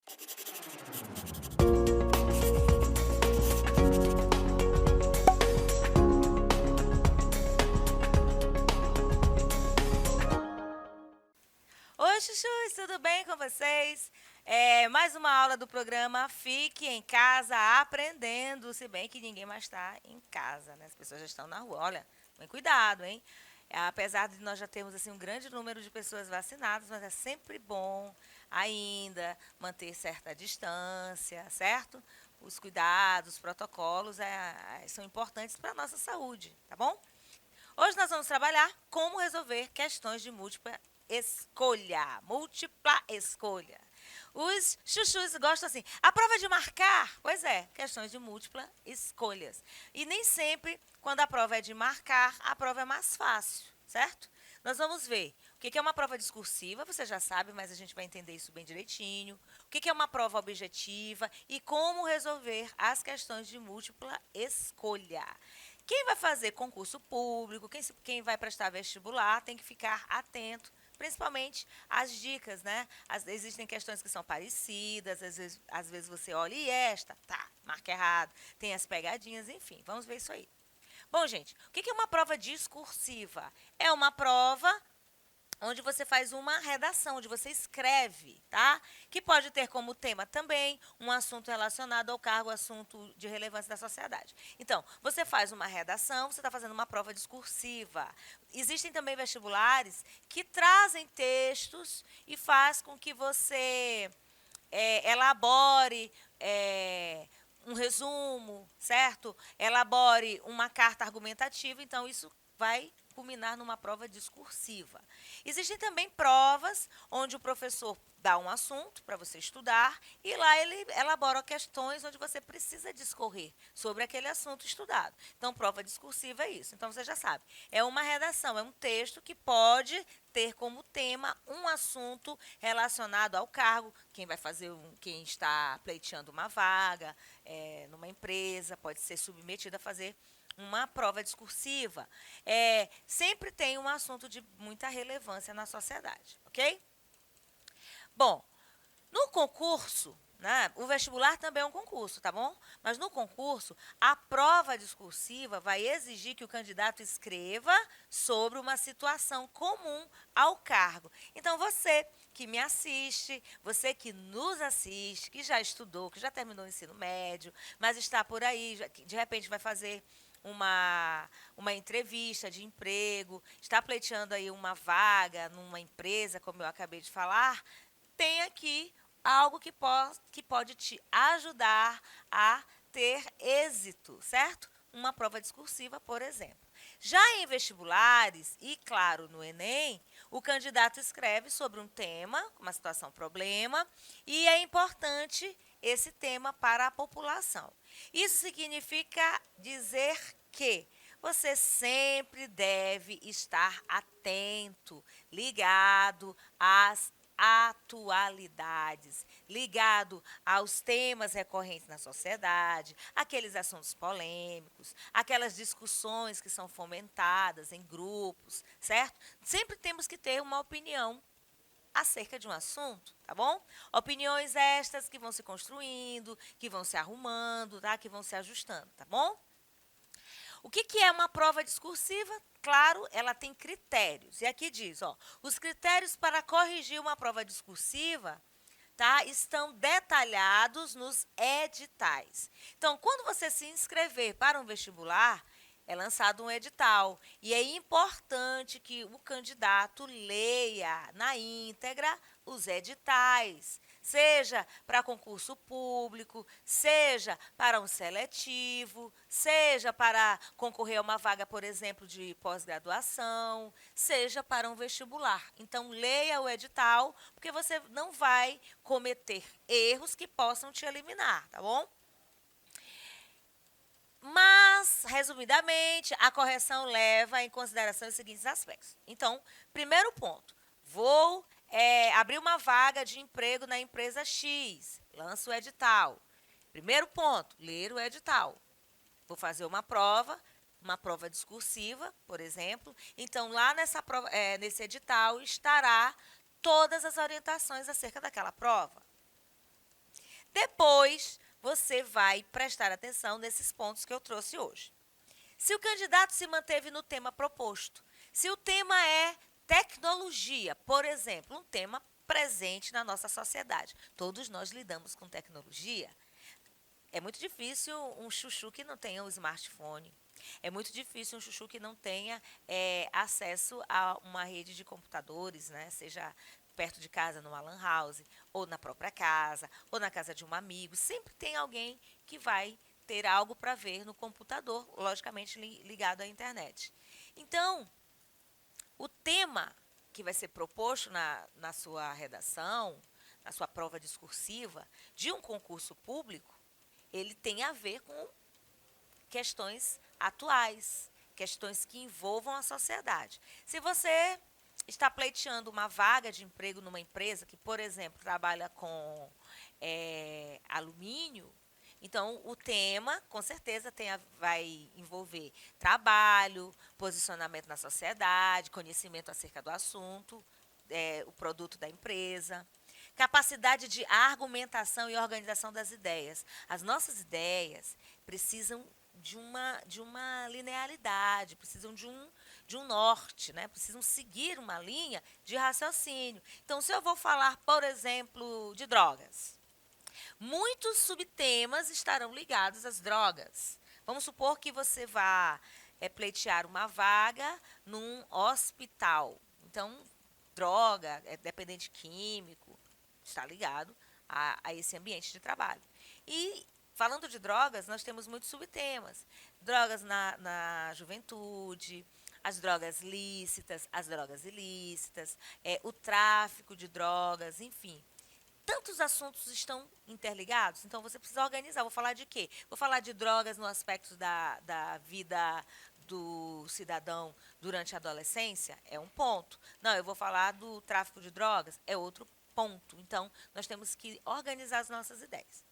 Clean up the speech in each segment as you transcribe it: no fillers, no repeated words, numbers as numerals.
Oi, chuchus, tudo bem com vocês? Mais uma aula do programa Fique em Casa Aprendendo, se bem que ninguém mais está em casa, né? As pessoas já estão na rua. Olha, tomem cuidado, hein? Apesar de nós já termos assim, um grande número de pessoas vacinadas, mas é sempre bom ainda manter certa distância, certo? Os cuidados, os protocolos são importantes para a nossa saúde, tá bom? Hoje nós vamos trabalhar como resolver questões de múltipla escolha. Múltipla escolha. Os chuchus gostam assim. A prova de marcar, pois é, questões de múltipla escolhas. E nem sempre, quando a prova é de marcar, a prova é mais fácil, certo? Nós vamos ver o que é uma prova discursiva, você já sabe, mas a gente vai entender isso bem direitinho. O que é uma prova objetiva e como resolver as questões de múltipla escolha. Quem vai fazer concurso público, quem vai prestar vestibular, tem que ficar atento, principalmente às dicas, né? Existem questões que são parecidas, às vezes você olha e esta, tá, marca errado, tem as pegadinhas, enfim, vamos ver isso aí. Bom, gente, o que é uma prova discursiva? É uma prova onde você faz uma redação, onde você escreve, tá? Que pode ter como tema também um assunto relacionado ao cargo, assunto de relevância da sociedade. Então, você faz uma redação, você está fazendo uma prova discursiva. Existem também vestibulares que trazem textos e faz com que você elabore um resumo, certo? Elabore uma carta argumentativa, então isso vai culminar numa prova discursiva. Existem também provas onde o professor dá um assunto para você estudar e lá ele elabora questões onde você precisa discorrer sobre aquele assunto estudado. Então, prova discursiva é isso. Então, você já sabe, é uma redação, é um texto que pode ter como tema um assunto relacionado ao cargo, quem está pleiteando uma vaga numa empresa, pode ser submetido a fazer uma prova discursiva. Sempre tem um assunto de muita relevância na sociedade, ok? Bom, no concurso, né, o vestibular também é um concurso, tá bom? Mas no concurso, a prova discursiva vai exigir que o candidato escreva sobre uma situação comum ao cargo. Então, você que me assiste, você que nos assiste, que já estudou, que já terminou o ensino médio, mas está por aí, de repente vai fazer uma entrevista de emprego, está pleiteando aí uma vaga numa empresa, como eu acabei de falar, tem aqui algo que pode te ajudar a ter êxito, certo? Uma prova discursiva, por exemplo. Já em vestibulares e, claro, no Enem, o candidato escreve sobre um tema, uma situação problema, e é importante esse tema para a população. Isso significa dizer que você sempre deve estar atento, ligado às atualidades, ligado aos temas recorrentes na sociedade, aqueles assuntos polêmicos, aquelas discussões que são fomentadas em grupos, certo? Sempre temos que ter uma opinião acerca de um assunto, tá bom? Opiniões estas que vão se construindo, que vão se arrumando, tá? Que vão se ajustando, tá bom? O que é uma prova discursiva? Claro, ela tem critérios. E aqui diz, ó, os critérios para corrigir uma prova discursiva, tá, estão detalhados nos editais. Então, quando você se inscrever para um vestibular, é lançado um edital e é importante que o candidato leia na íntegra os editais, seja para concurso público, seja para um seletivo, seja para concorrer a uma vaga, por exemplo, de pós-graduação, seja para um vestibular. Então, leia o edital, porque você não vai cometer erros que possam te eliminar, tá bom? Mas, resumidamente, a correção leva em consideração os seguintes aspectos. Então, primeiro ponto, vou abrir uma vaga de emprego na empresa X, lanço o edital. Primeiro ponto, ler o edital. Vou fazer uma prova discursiva, por exemplo. Então, lá nesse edital estará todas as orientações acerca daquela prova. Depois, você vai prestar atenção nesses pontos que eu trouxe hoje. Se o candidato se manteve no tema proposto, se o tema é tecnologia, por exemplo, um tema presente na nossa sociedade. Todos nós lidamos com tecnologia. É muito difícil um chuchu que não tenha um smartphone. É muito difícil um chuchu que não tenha acesso a uma rede de computadores, né? Seja perto de casa, numa lan house, ou na própria casa, ou na casa de um amigo. Sempre tem alguém que vai ter algo para ver no computador, logicamente ligado à internet. Então, o tema que vai ser proposto na sua redação, na sua prova discursiva, de um concurso público, ele tem a ver com questões atuais, questões que envolvam a sociedade. Se você está pleiteando uma vaga de emprego numa empresa que, por exemplo, trabalha com alumínio, então o tema, com certeza, vai envolver trabalho, posicionamento na sociedade, conhecimento acerca do assunto, o produto da empresa. Capacidade de argumentação e organização das ideias. As nossas ideias precisam de uma linearidade, precisam de um norte, né? Precisam seguir uma linha de raciocínio. Então, se eu vou falar, por exemplo, de drogas, muitos subtemas estarão ligados às drogas. Vamos supor que você vá pleitear uma vaga num hospital. Então, droga, dependente químico, está ligado a esse ambiente de trabalho. E, falando de drogas, nós temos muitos subtemas. Drogas na juventude, as drogas lícitas, as drogas ilícitas, o tráfico de drogas, enfim. Tantos assuntos estão interligados, então você precisa organizar. Vou falar de quê? Vou falar de drogas no aspecto da vida do cidadão durante a adolescência? É um ponto. Não, eu vou falar do tráfico de drogas? É outro ponto. Então, nós temos que organizar as nossas ideias.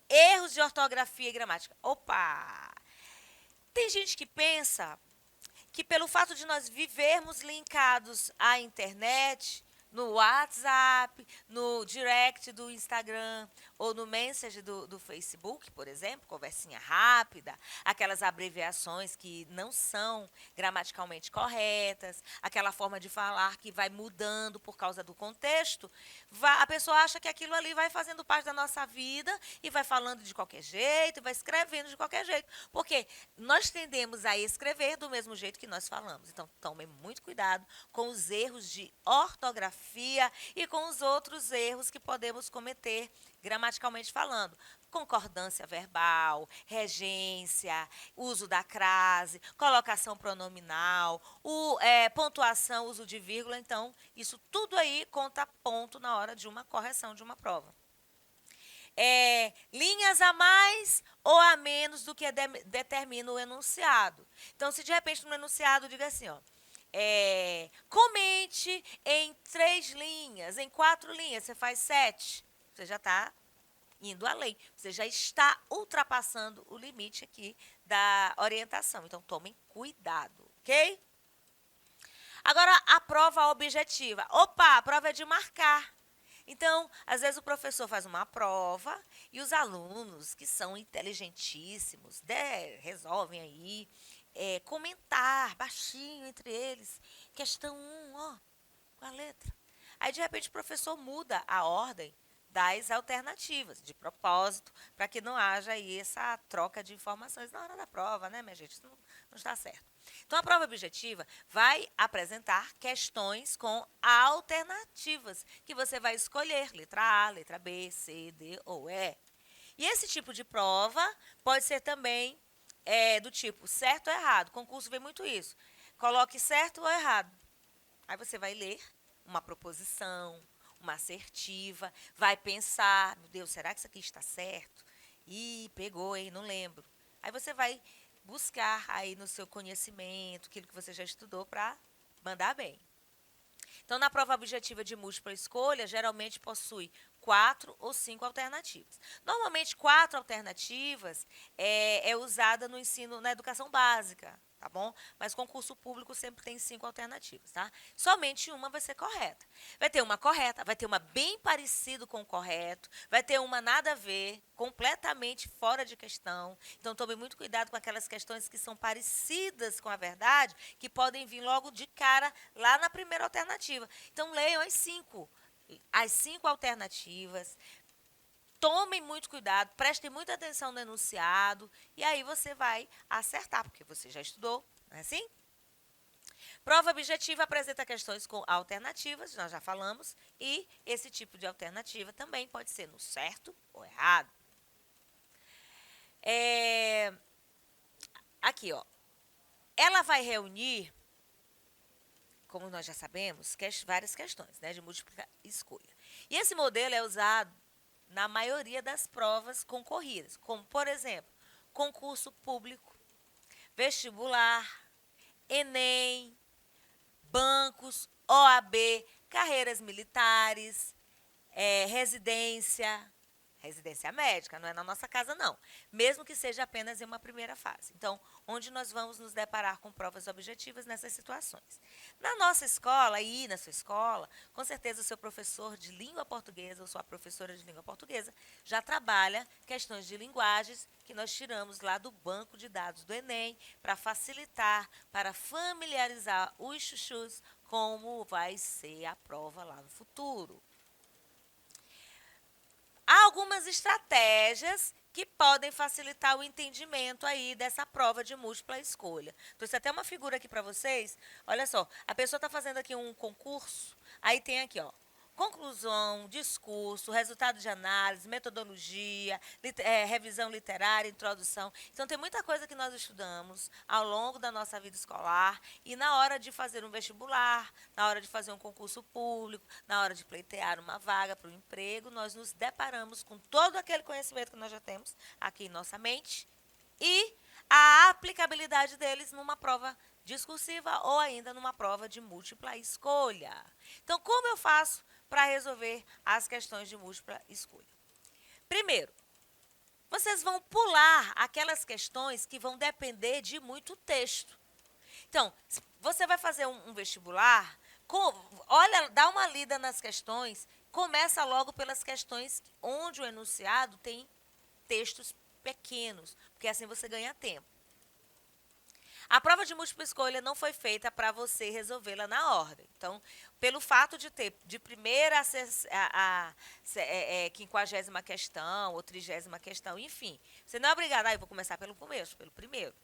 Erros de ortografia e gramática. Opa! Tem gente que pensa que pelo fato de nós vivermos linkados à internet, no WhatsApp, no direct do Instagram ou no message do Facebook, por exemplo, conversinha rápida, aquelas abreviações que não são gramaticalmente corretas, aquela forma de falar que vai mudando por causa do contexto, a pessoa acha que aquilo ali vai fazendo parte da nossa vida e vai falando de qualquer jeito, e vai escrevendo de qualquer jeito, porque nós tendemos a escrever do mesmo jeito que nós falamos. Então, tome muito cuidado com os erros de ortografia e com os outros erros que podemos cometer gramaticalmente falando. Concordância verbal, regência, uso da crase, colocação pronominal, pontuação, uso de vírgula. Então, isso tudo aí conta ponto na hora de uma correção de uma prova. Linhas a mais ou a menos do que determina o enunciado. Então, se de repente no enunciado diga assim, ó, comente em 3 linhas, em 4 linhas, você faz 7, você já está indo além, você já está ultrapassando o limite aqui da orientação. Então, tomem cuidado, ok? Agora, a prova objetiva. Opa, a prova é de marcar. Então, às vezes o professor faz uma prova e os alunos, que são inteligentíssimos, resolvem aí comentar baixinho entre eles. Questão 1, ó, com a letra. Aí, de repente, o professor muda a ordem das alternativas, de propósito, para que não haja aí essa troca de informações na hora da prova, né, minha gente? Isso não está certo. Então, a prova objetiva vai apresentar questões com alternativas, que você vai escolher, letra A, letra B, C, D ou E. E esse tipo de prova pode ser também do tipo certo ou errado. O concurso vê muito isso. Coloque certo ou errado. Aí você vai ler uma proposição, uma assertiva, vai pensar, meu Deus, será que isso aqui está certo? Ih, pegou, hein? Não lembro. Aí você vai buscar aí no seu conhecimento, aquilo que você já estudou para mandar bem. Então, na prova objetiva de múltipla escolha, geralmente possui 4 ou 5 alternativas. Normalmente, 4 alternativas é usada no ensino, na educação básica. tá bom? Mas concurso público sempre tem 5 alternativas, tá? Somente uma vai ser correta. Vai ter uma correta, vai ter uma bem parecido com o correto, vai ter uma nada a ver, completamente fora de questão. Então tome muito cuidado com aquelas questões que são parecidas com a verdade, que podem vir logo de cara lá na primeira alternativa. Então leiam as 5 alternativas. Tomem muito cuidado, prestem muita atenção no enunciado e aí você vai acertar, porque você já estudou, não é assim? Prova objetiva apresenta questões com alternativas, nós já falamos, e esse tipo de alternativa também pode ser no certo ou errado. Aqui, ó. Ela vai reunir, como nós já sabemos, várias questões, né, de múltipla escolha. E esse modelo é usado na maioria das provas concorridas, como, por exemplo, concurso público, vestibular, Enem, bancos, OAB, carreiras militares, residência médica, não é na nossa casa não, mesmo que seja apenas em uma primeira fase. Então, onde nós vamos nos deparar com provas objetivas nessas situações? Na nossa escola e na sua escola, com certeza o seu professor de língua portuguesa ou sua professora de língua portuguesa já trabalha questões de linguagens que nós tiramos lá do banco de dados do Enem para facilitar, para familiarizar os chuchus como vai ser a prova lá no futuro. Há algumas estratégias que podem facilitar o entendimento aí dessa prova de múltipla escolha. Trouxe até uma figura aqui para vocês. Olha só, a pessoa está fazendo aqui um concurso, aí tem aqui, ó, conclusão, discurso, resultado de análise, metodologia, revisão literária, introdução. Então, tem muita coisa que nós estudamos ao longo da nossa vida escolar e na hora de fazer um vestibular, na hora de fazer um concurso público, na hora de pleitear uma vaga para o emprego, nós nos deparamos com todo aquele conhecimento que nós já temos aqui em nossa mente e a aplicabilidade deles numa prova discursiva ou ainda numa prova de múltipla escolha. Então, como eu faço para resolver as questões de múltipla escolha? Primeiro, vocês vão pular aquelas questões que vão depender de muito texto. Então, você vai fazer um vestibular, olha, dá uma lida nas questões, começa logo pelas questões onde o enunciado tem textos pequenos, porque assim você ganha tempo. A prova de múltipla escolha não foi feita para você resolvê-la na ordem. Então, pelo fato de ter de primeira a 50ª questão ou 30ª questão, enfim, você não é obrigado, eu vou começar pelo começo, pelo primeiro.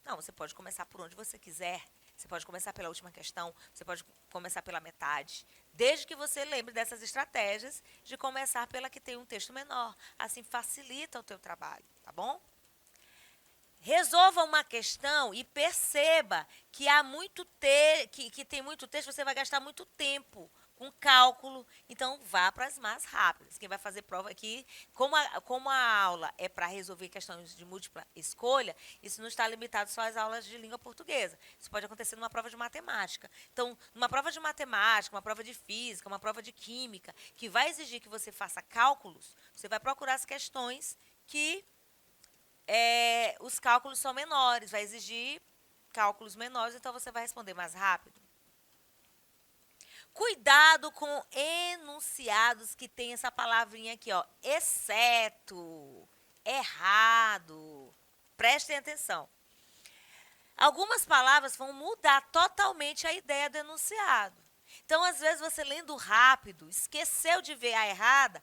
Não, você pode começar por onde você quiser. Você pode começar pela última questão, você pode começar pela metade. Desde que você lembre dessas estratégias de começar pela que tem um texto menor. Assim facilita o teu trabalho, tá bom? Resolva uma questão e perceba que há que tem muito texto, você vai gastar muito tempo com cálculo, então vá para as mais rápidas. Quem vai fazer prova aqui, como a aula é para resolver questões de múltipla escolha, isso não está limitado só às aulas de língua portuguesa. Isso pode acontecer numa prova de matemática. Então, numa prova de matemática, uma prova de física, uma prova de química, que vai exigir que você faça cálculos, você vai procurar as questões que os cálculos são menores, vai exigir cálculos menores, então você vai responder mais rápido. Cuidado com enunciados que tem essa palavrinha aqui, ó, exceto, errado. Prestem atenção. Algumas palavras vão mudar totalmente a ideia do enunciado. Então, às vezes, você lendo rápido, esqueceu de ver a errada.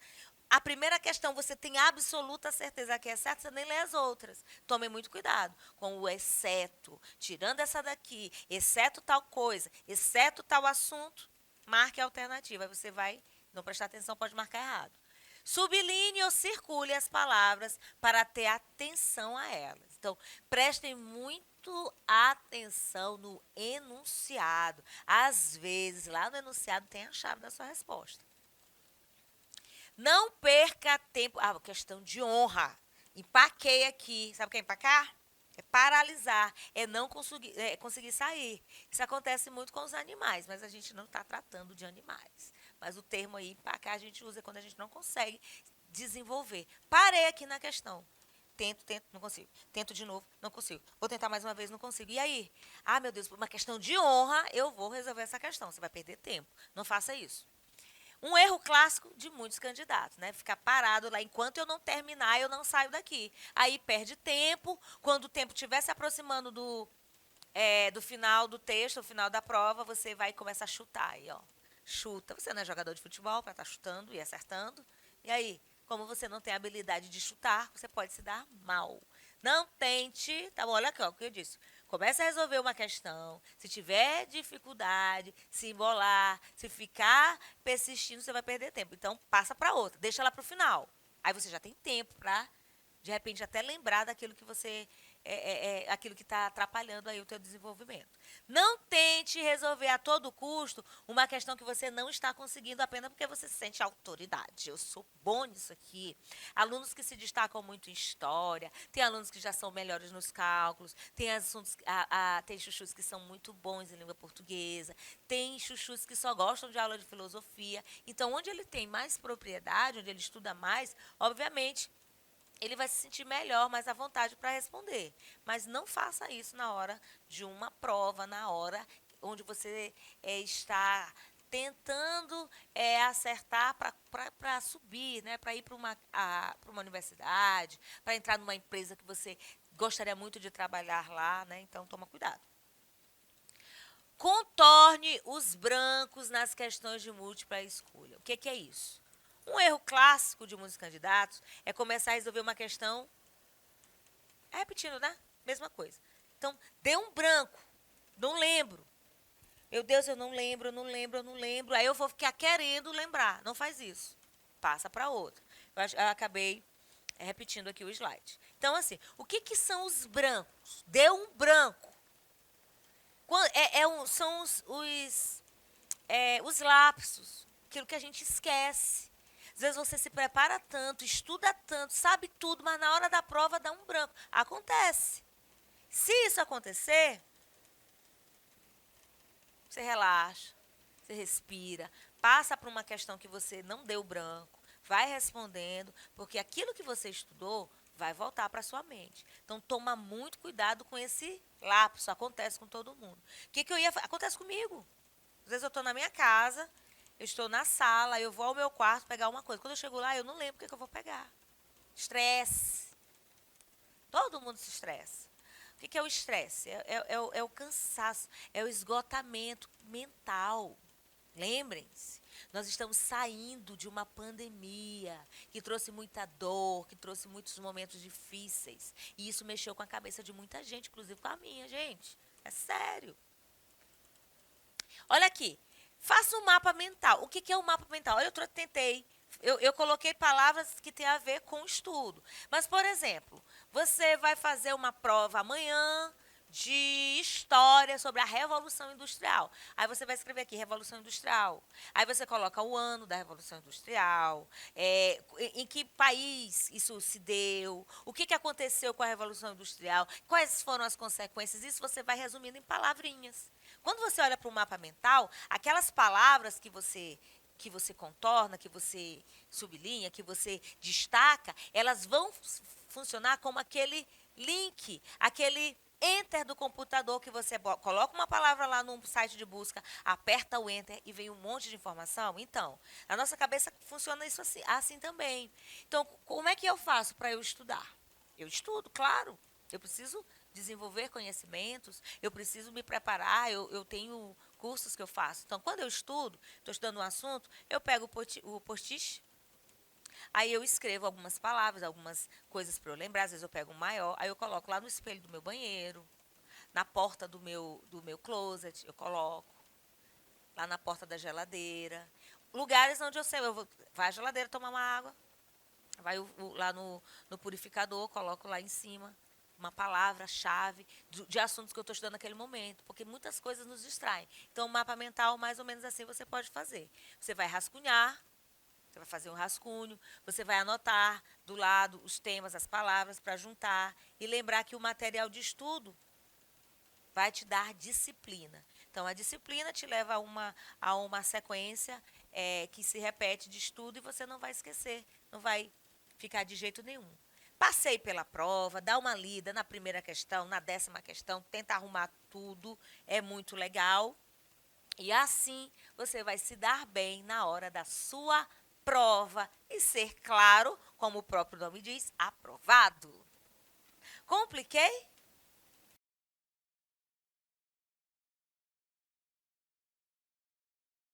A primeira questão, você tem absoluta certeza que é certo, você nem lê as outras. Tome muito cuidado com o exceto. Tirando essa daqui, exceto tal coisa, exceto tal assunto, marque a alternativa. Aí você vai não prestar atenção, pode marcar errado. Sublinhe ou circule as palavras para ter atenção a elas. Então, prestem muito atenção no enunciado. Às vezes, lá no enunciado tem a chave da sua resposta. Não perca tempo. Questão de honra. Empaquei aqui. Sabe o que é empacar? É paralisar. É não conseguir sair. Isso acontece muito com os animais, mas a gente não está tratando de animais. Mas o termo aí, empacar, a gente usa quando a gente não consegue desenvolver. Parei aqui na questão. tento, não consigo. Tento de novo, não consigo. Vou tentar mais uma vez, não consigo. E aí? Ah, meu Deus, por uma questão de honra, eu vou resolver essa questão. Você vai perder tempo. Não faça isso. Um erro clássico de muitos candidatos, né? Ficar parado lá enquanto eu não terminar, eu não saio daqui. Aí perde tempo. Quando o tempo estiver se aproximando do final do texto, do final da prova, você vai começar a chutar aí, ó. Chuta. Você não é jogador de futebol para estar chutando e acertando. E aí, como você não tem habilidade de chutar, você pode se dar mal. Não tente, tá bom? Olha aqui, ó, o que eu disse. Comece a resolver uma questão. Se tiver dificuldade, se embolar, se ficar persistindo, você vai perder tempo. Então, passa para outra. Deixa ela para o final. Aí você já tem tempo para, de repente, até lembrar daquilo que você aquilo que está atrapalhando aí o teu desenvolvimento. Não tente resolver a todo custo uma questão que você não está conseguindo apenas porque você sente autoridade. Eu sou bom nisso aqui. Alunos que se destacam muito em história, tem alunos que já são melhores nos cálculos, tem assuntos, tem chuchus que são muito bons em língua portuguesa, tem chuchus que só gostam de aula de filosofia. Então, onde ele tem mais propriedade, onde ele estuda mais, obviamente, ele vai se sentir melhor, mais à vontade para responder. Mas não faça isso na hora de uma prova, na hora onde você está tentando acertar para subir, né? Para ir para uma universidade, para entrar numa empresa que você gostaria muito de trabalhar lá, né? Então, toma cuidado. Contorne os brancos nas questões de múltipla escolha. O que é isso? Um erro clássico de muitos candidatos é começar a resolver uma questão repetindo, né? Mesma coisa. Então, deu um branco, não lembro. Meu Deus, eu não lembro, eu não lembro, eu não lembro. Aí eu vou ficar querendo lembrar. Não faz isso. Passa para outra. Eu acabei repetindo aqui o slide. Então, assim, o que são os brancos? Deu um branco. São os lapsos, aquilo que a gente esquece. Às vezes você se prepara tanto, estuda tanto, sabe tudo, mas na hora da prova dá um branco. Acontece. Se isso acontecer, você relaxa, você respira, passa por uma questão que você não deu branco, vai respondendo, porque aquilo que você estudou vai voltar para a sua mente. Então, toma muito cuidado com esse lapso. Acontece com todo mundo. Acontece comigo. Às vezes eu estou na minha casa, eu estou na sala, eu vou ao meu quarto pegar uma coisa. Quando eu chego lá, eu não lembro o que eu vou pegar. Estresse. Todo mundo se estressa. O que é o estresse? É o cansaço, é o esgotamento mental. Lembrem-se, nós estamos saindo de uma pandemia que trouxe muita dor, que trouxe muitos momentos difíceis. E isso mexeu com a cabeça de muita gente, inclusive com a minha, gente. É sério. Olha aqui, faça um mapa mental. O que é um mapa mental? Eu tentei, eu coloquei palavras que têm a ver com estudo. Mas, por exemplo, você vai fazer uma prova amanhã de história sobre a Revolução Industrial. Aí você vai escrever aqui, Revolução Industrial. Aí você coloca o ano da Revolução Industrial, em que país isso se deu, o que aconteceu com a Revolução Industrial, quais foram as consequências. Isso você vai resumindo em palavrinhas. Quando você olha para o mapa mental, aquelas palavras que você contorna, que você sublinha, que você destaca, elas vão funcionar como aquele link, aquele enter do computador que você coloca uma palavra lá no site de busca, aperta o enter e vem um monte de informação. Então, na nossa cabeça funciona isso assim também. Então, como é que eu faço para eu estudar? Eu estudo, claro. Eu preciso desenvolver conhecimentos, eu preciso me preparar, eu tenho cursos que eu faço. Então, quando eu estudo, estou estudando um assunto, eu pego o post-it, aí eu escrevo algumas palavras, algumas coisas para eu lembrar, às vezes eu pego um maior, aí eu coloco lá no espelho do meu banheiro, na porta do meu closet, eu coloco, lá na porta da geladeira, lugares onde eu sei, vai à geladeira tomar uma água, vai lá no purificador, coloco lá em cima uma palavra-chave de assuntos que eu estou estudando naquele momento, porque muitas coisas nos distraem. Então, o mapa mental, mais ou menos assim, você pode fazer. Você vai rascunhar, você vai fazer um rascunho, você vai anotar do lado os temas, as palavras para juntar e lembrar que o material de estudo vai te dar disciplina. Então, a disciplina te leva a uma sequência que se repete de estudo e você não vai esquecer, não vai ficar de jeito nenhum. Passei pela prova, dá uma lida na primeira questão, na 10ª questão, tenta arrumar tudo, é muito legal. E assim você vai se dar bem na hora da sua prova e ser, claro, como o próprio nome diz, aprovado. Compliquei?